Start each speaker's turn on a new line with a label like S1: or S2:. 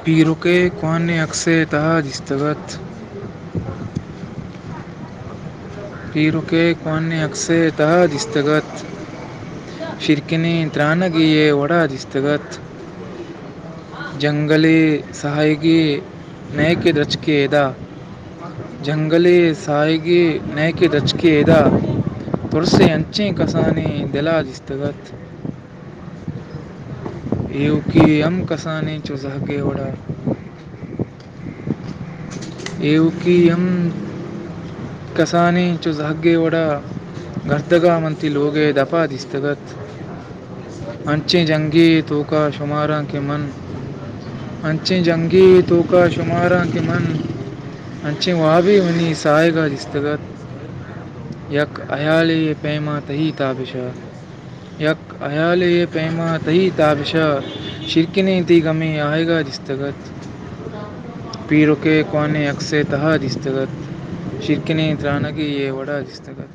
S1: Piroke kwane akse taha distagat. Piroke kwane akse taha distagat. Shirkini tranagiye wada distagat. Jangale sahaygi nayke drachke eda. Jangale sahaygi nayke drachke eda. Torse anche kasani dela distagat. Euki am kasani chuzahge wada. Euki am kasani chuzahge wada. Gardaga manti loge dapa distagat. Anche jangi toka shumaran ke man. Anche jangi toka shumaran ke man. Anche wabi wani saayga distagat. Yak ayale ye pema tahi tabisha. Yak ayale ye pema tahi tabisha. Shirkine ti gami aayga distagat. Piroke kwane akse taha distagat. Shirkine tranagi ye wada distagat.